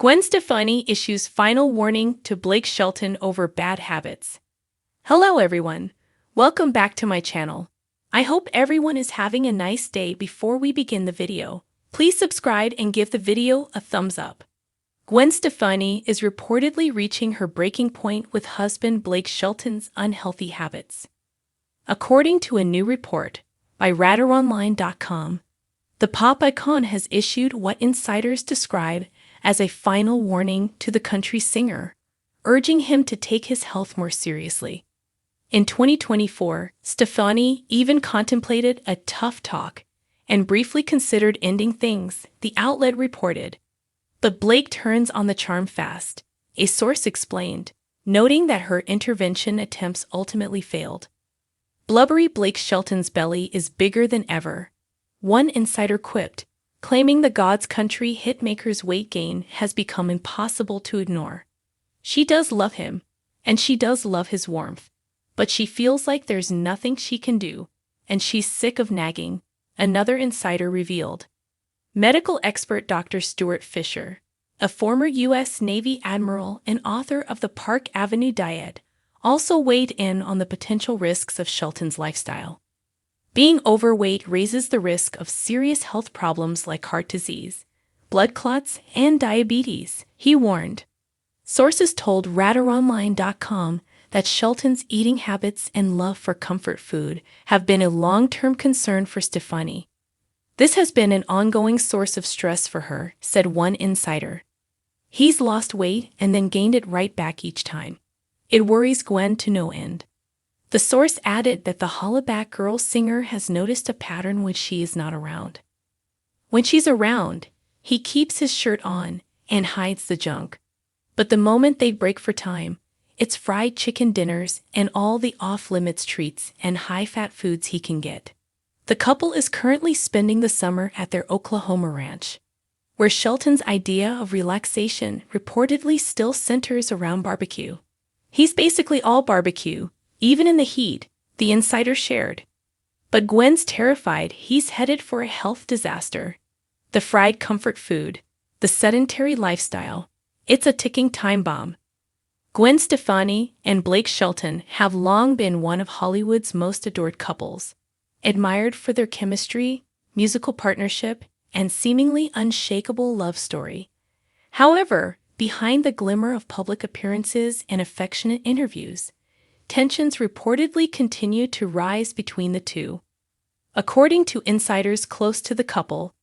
Gwen Stefani issues final warning to Blake Shelton over bad habits. Hello everyone, welcome back to my channel. I hope everyone is having a nice day. Before we begin the video, please subscribe and give the video a thumbs up. Gwen Stefani is reportedly reaching her breaking point with husband Blake Shelton's unhealthy habits. According to a new report by RadarOnline.com, the pop icon has issued what insiders describe as a final warning to the country singer, urging him to take his health more seriously. In 2024, Stefani even contemplated a tough talk and briefly considered ending things, the outlet reported. But Blake turns on the charm fast, a source explained, noting that her intervention attempts ultimately failed. Blubbery Blake Shelton's belly is bigger than ever, one insider quipped, claiming the God's Country hitmaker's weight gain has become impossible to ignore. She does love him, and she does love his warmth, but she feels like there's nothing she can do, and she's sick of nagging, another insider revealed. Medical expert Dr. Stuart Fisher, a former U.S. Navy admiral and author of the Park Avenue Diet, also weighed in on the potential risks of Shelton's lifestyle. Being overweight raises the risk of serious health problems like heart disease, blood clots, and diabetes, he warned. Sources told RadarOnline.com that Shelton's eating habits and love for comfort food have been a long-term concern for Stefani. This has been an ongoing source of stress for her, said one insider. He's lost weight and then gained it right back each time. It worries Gwen to no end. The source added that the Hollaback Girl singer has noticed a pattern when she is not around. When she's around, he keeps his shirt on and hides the junk. But the moment they break for time, it's fried chicken dinners and all the off-limits treats and high-fat foods he can get. The couple is currently spending the summer at their Oklahoma ranch, where Shelton's idea of relaxation reportedly still centers around barbecue. He's basically all barbecue, even in the heat, the insider shared. But Gwen's terrified he's headed for a health disaster. The fried comfort food, the sedentary lifestyle, it's a ticking time bomb. Gwen Stefani and Blake Shelton have long been one of Hollywood's most adored couples, admired for their chemistry, musical partnership, and seemingly unshakable love story. However, behind the glimmer of public appearances and affectionate interviews, tensions reportedly continue to rise between the two. According to insiders close to the couple,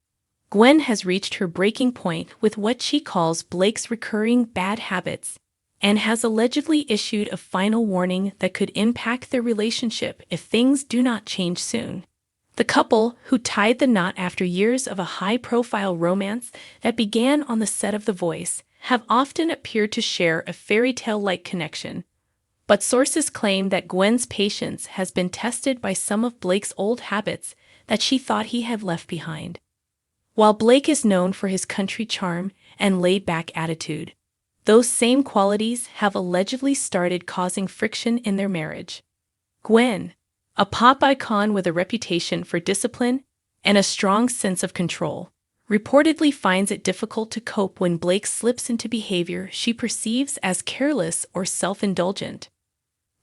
Gwen has reached her breaking point with what she calls Blake's recurring bad habits and has allegedly issued a final warning that could impact their relationship if things do not change soon. The couple, who tied the knot after years of a high-profile romance that began on the set of The Voice, have often appeared to share a fairy tale-like connection. But sources claim that Gwen's patience has been tested by some of Blake's old habits that she thought he had left behind. While Blake is known for his country charm and laid-back attitude, those same qualities have allegedly started causing friction in their marriage. Gwen, a pop icon with a reputation for discipline and a strong sense of control, reportedly finds it difficult to cope when Blake slips into behavior she perceives as careless or self-indulgent.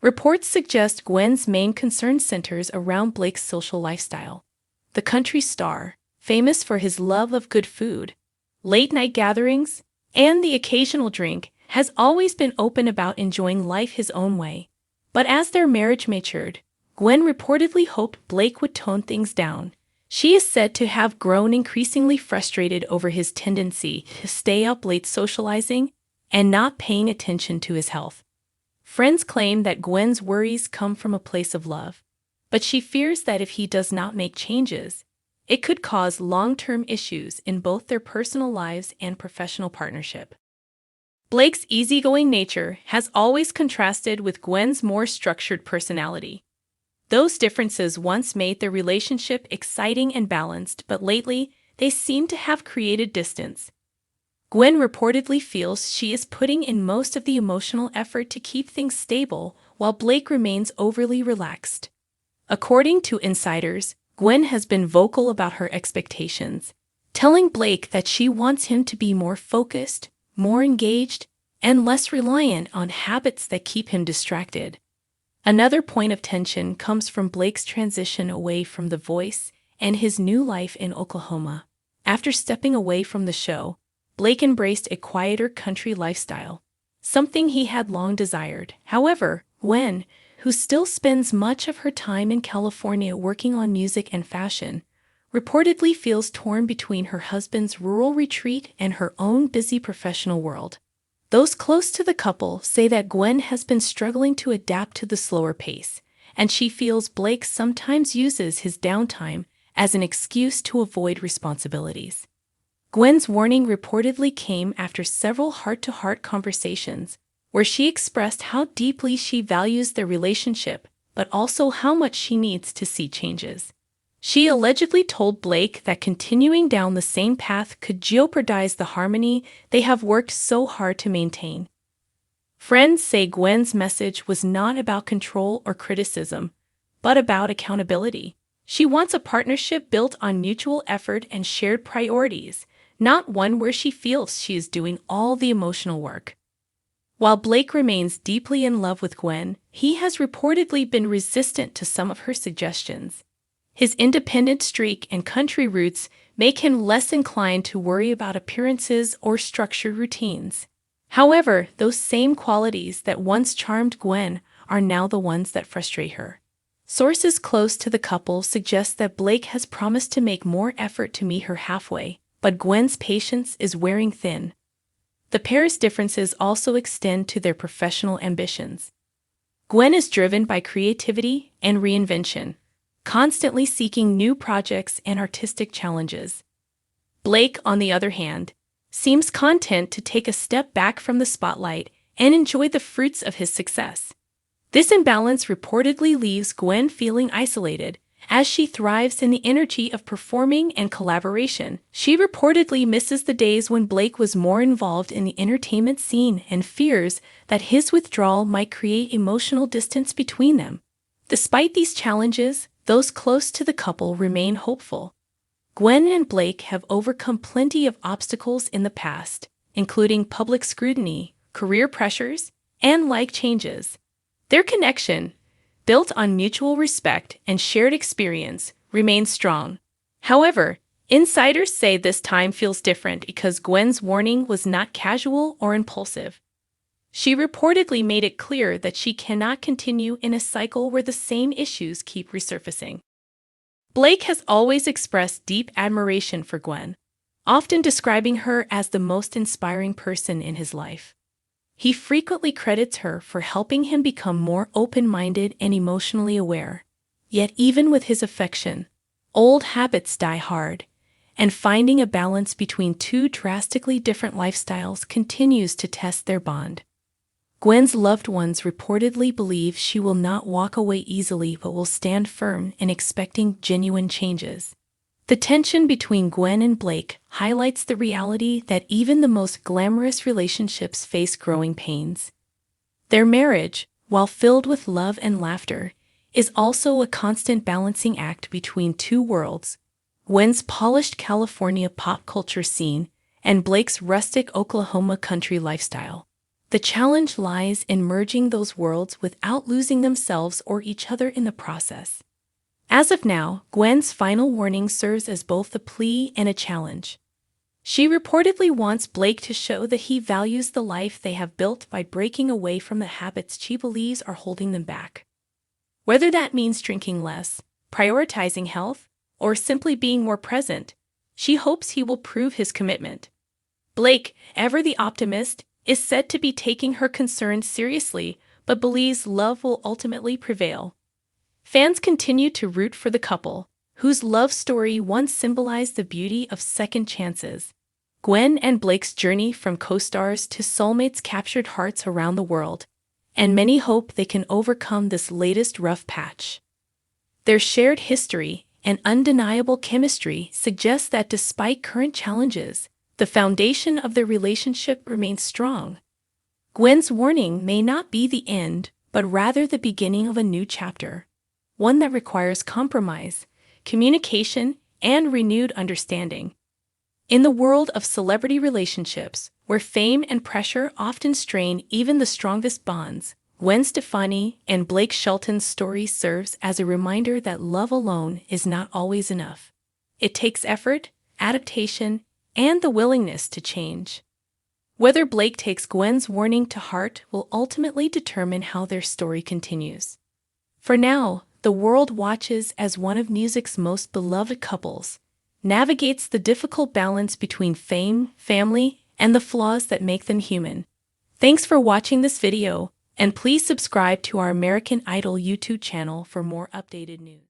Reports suggest Gwen's main concern centers around Blake's social lifestyle. The country star, famous for his love of good food, late-night gatherings, and the occasional drink, has always been open about enjoying life his own way. But as their marriage matured, Gwen reportedly hoped Blake would tone things down. She is said to have grown increasingly frustrated over his tendency to stay up late socializing and not paying attention to his health. Friends claim that Gwen's worries come from a place of love, but she fears that if he does not make changes, it could cause long-term issues in both their personal lives and professional partnership. Blake's easygoing nature has always contrasted with Gwen's more structured personality. Those differences once made their relationship exciting and balanced, but lately they seem to have created distance. Gwen reportedly feels she is putting in most of the emotional effort to keep things stable, while Blake remains overly relaxed. According to insiders, Gwen has been vocal about her expectations, telling Blake that she wants him to be more focused, more engaged, and less reliant on habits that keep him distracted. Another point of tension comes from Blake's transition away from The Voice and his new life in Oklahoma. After stepping away from the show, Blake embraced a quieter country lifestyle, something he had long desired. However, Gwen, who still spends much of her time in California working on music and fashion, reportedly feels torn between her husband's rural retreat and her own busy professional world. Those close to the couple say that Gwen has been struggling to adapt to the slower pace, and she feels Blake sometimes uses his downtime as an excuse to avoid responsibilities. Gwen's warning reportedly came after several heart-to-heart conversations, where she expressed how deeply she values their relationship, but also how much she needs to see changes. She allegedly told Blake that continuing down the same path could jeopardize the harmony they have worked so hard to maintain. Friends say Gwen's message was not about control or criticism, but about accountability. She wants a partnership built on mutual effort and shared priorities, not one where she feels she is doing all the emotional work. While Blake remains deeply in love with Gwen, he has reportedly been resistant to some of her suggestions. His independent streak and country roots make him less inclined to worry about appearances or structured routines. However, those same qualities that once charmed Gwen are now the ones that frustrate her. Sources close to the couple suggest that Blake has promised to make more effort to meet her halfway, but Gwen's patience is wearing thin. The pair's differences also extend to their professional ambitions. Gwen is driven by creativity and reinvention, constantly seeking new projects and artistic challenges. Blake, on the other hand, seems content to take a step back from the spotlight and enjoy the fruits of his success. This imbalance reportedly leaves Gwen feeling isolated, as she thrives in the energy of performing and collaboration. She reportedly misses the days when Blake was more involved in the entertainment scene and fears that his withdrawal might create emotional distance between them. Despite these challenges, those close to the couple remain hopeful. Gwen and Blake have overcome plenty of obstacles in the past, including public scrutiny, career pressures, and life changes. Their connection, built on mutual respect and shared experience, remains strong. However, insiders say this time feels different because Gwen's warning was not casual or impulsive. She reportedly made it clear that she cannot continue in a cycle where the same issues keep resurfacing. Blake has always expressed deep admiration for Gwen, often describing her as the most inspiring person in his life. He frequently credits her for helping him become more open-minded and emotionally aware. Yet even with his affection, old habits die hard, and finding a balance between two drastically different lifestyles continues to test their bond. Gwen's loved ones reportedly believe she will not walk away easily but will stand firm in expecting genuine changes. The tension between Gwen and Blake highlights the reality that even the most glamorous relationships face growing pains. Their marriage, while filled with love and laughter, is also a constant balancing act between two worlds: Gwen's polished California pop culture scene and Blake's rustic Oklahoma country lifestyle. The challenge lies in merging those worlds without losing themselves or each other in the process. As of now, Gwen's final warning serves as both a plea and a challenge. She reportedly wants Blake to show that he values the life they have built by breaking away from the habits she believes are holding them back. Whether that means drinking less, prioritizing health, or simply being more present, she hopes he will prove his commitment. Blake, ever the optimist, is said to be taking her concerns seriously, but believes love will ultimately prevail. Fans continue to root for the couple, whose love story once symbolized the beauty of second chances. Gwen and Blake's journey from co-stars to soulmates captured hearts around the world, and many hope they can overcome this latest rough patch. Their shared history and undeniable chemistry suggest that despite current challenges, the foundation of their relationship remains strong. Gwen's warning may not be the end, but rather the beginning of a new chapter, one that requires compromise, communication, and renewed understanding. In the world of celebrity relationships, where fame and pressure often strain even the strongest bonds, Gwen Stefani and Blake Shelton's story serves as a reminder that love alone is not always enough. It takes effort, adaptation, and the willingness to change. Whether Blake takes Gwen's warning to heart will ultimately determine how their story continues. For now, the world watches as one of music's most beloved couples navigates the difficult balance between fame, family, and the flaws that make them human. Thanks for watching this video, and please subscribe to our American Idol YouTube channel for more updated news.